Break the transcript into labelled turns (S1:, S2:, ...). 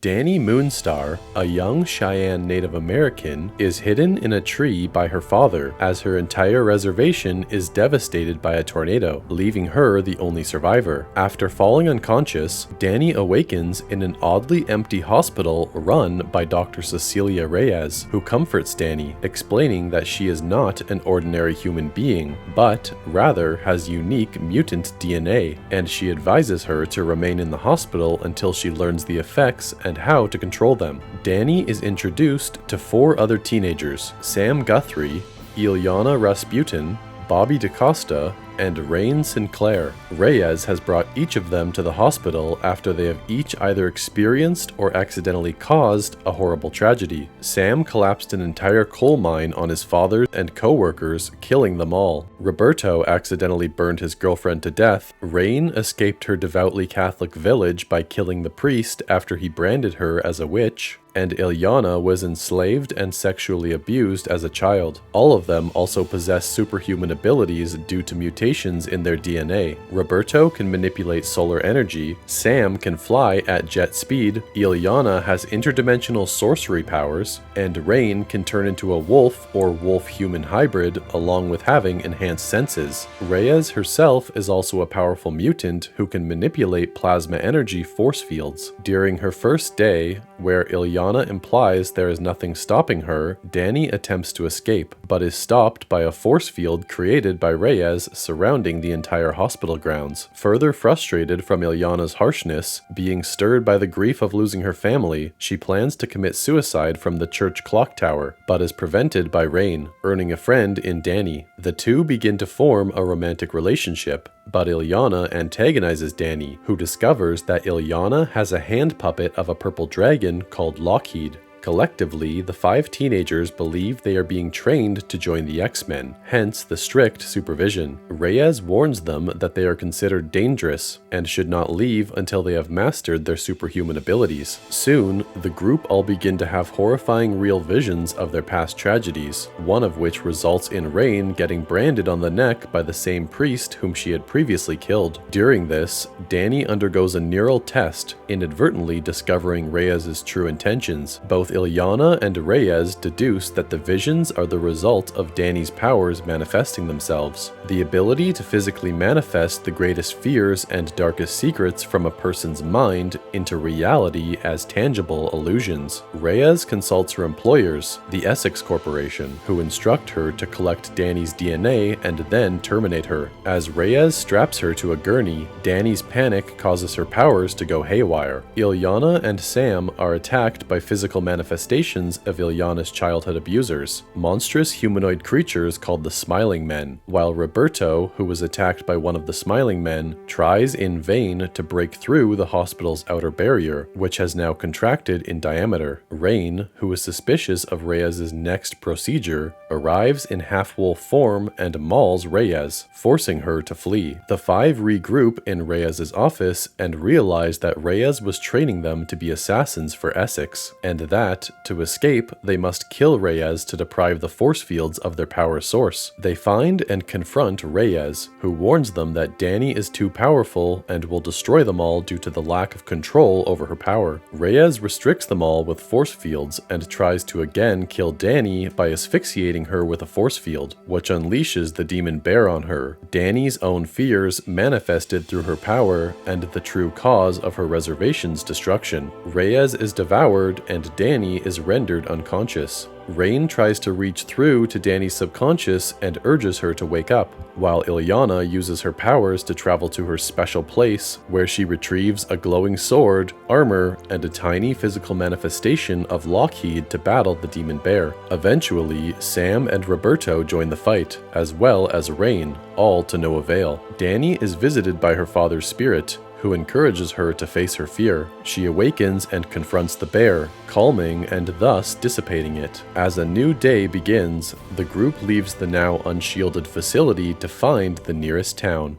S1: Danny Moonstar, a young Cheyenne Native American, is hidden in a tree by her father as her entire reservation is devastated by a tornado, leaving her the only survivor. After falling unconscious, Danny awakens in an oddly empty hospital run by Dr. Cecilia Reyes, who comforts Danny, explaining that she is not an ordinary human being, but rather has unique mutant DNA, and she advises her to remain in the hospital until she learns the effects and how to control them. Danny is introduced to 4 other teenagers: Sam Guthrie, Ilyana Rasputin, Bobby DaCosta, and Rain Sinclair. Reyes has brought each of them to the hospital after they have each either experienced or accidentally caused a horrible tragedy. Sam collapsed an entire coal mine on his father and co-workers, killing them all. Roberto accidentally burned his girlfriend to death. Rain escaped her devoutly Catholic village by killing the priest after he branded her as a witch. And Ilyana was enslaved and sexually abused as a child. All of them also possess superhuman abilities due to mutations in their DNA. Roberto can manipulate solar energy, Sam can fly at jet speed, Ilyana has interdimensional sorcery powers, and Rain can turn into a wolf or wolf-human hybrid along with having enhanced senses. Reyes herself is also a powerful mutant who can manipulate plasma energy force fields. During her first day, where Ilyana implies there is nothing stopping her, Danny attempts to escape, but is stopped by a force field created by Reyes surrounding the entire hospital grounds. Further frustrated from Ilyana's harshness, being stirred by the grief of losing her family, she plans to commit suicide from the church clock tower, but is prevented by Rain, earning a friend in Danny. The two begin to form a romantic relationship, but Ilyana antagonizes Danny, who discovers that Ilyana has a hand puppet of a purple dragon called Lockheed. Collectively, the 5 teenagers believe they are being trained to join the X-Men, hence the strict supervision. Reyes warns them that they are considered dangerous and should not leave until they have mastered their superhuman abilities. Soon, the group all begin to have horrifying real visions of their past tragedies, one of which results in Rain getting branded on the neck by the same priest whom she had previously killed. During this, Danny undergoes a neural test, inadvertently discovering Reyes' true intentions. Both Ilyana and Reyes deduce that the visions are the result of Danny's powers manifesting themselves. The ability to physically manifest the greatest fears and darkest secrets from a person's mind into reality as tangible illusions. Reyes consults her employers, the Essex Corporation, who instruct her to collect Danny's DNA and then terminate her. As Reyes straps her to a gurney, Danny's panic causes her powers to go haywire. Ilyana and Sam are attacked by physical manifestations of Ilyana's childhood abusers, monstrous humanoid creatures called the Smiling Men, while Roberto, who was attacked by one of the Smiling Men, tries in vain to break through the hospital's outer barrier, which has now contracted in diameter. Rain, who is suspicious of Reyes' next procedure, arrives in half-wolf form and mauls Reyes, forcing her to flee. The 5 regroup in Reyes' office and realize that Reyes was training them to be assassins for Essex, and that, to escape, they must kill Reyes to deprive the force fields of their power source. They find and confront Reyes, who warns them that Danny is too powerful and will destroy them all due to the lack of control over her power. Reyes restricts them all with force fields and tries to again kill Danny by asphyxiating her with a force field, which unleashes the demon bear on her, Danny's own fears manifested through her power and the true cause of her reservation's destruction. Reyes is devoured and Danny is rendered unconscious. Rain tries to reach through to Danny's subconscious and urges her to wake up, while Ilyana uses her powers to travel to her special place, where she retrieves a glowing sword, armor, and a tiny physical manifestation of Lockheed to battle the demon bear. Eventually, Sam and Roberto join the fight, as well as Rain, all to no avail. Danny is visited by her father's spirit, who encourages her to face her fear. She awakens and confronts the bear, calming and thus dissipating it. As a new day begins, the group leaves the now unshielded facility to find the nearest town.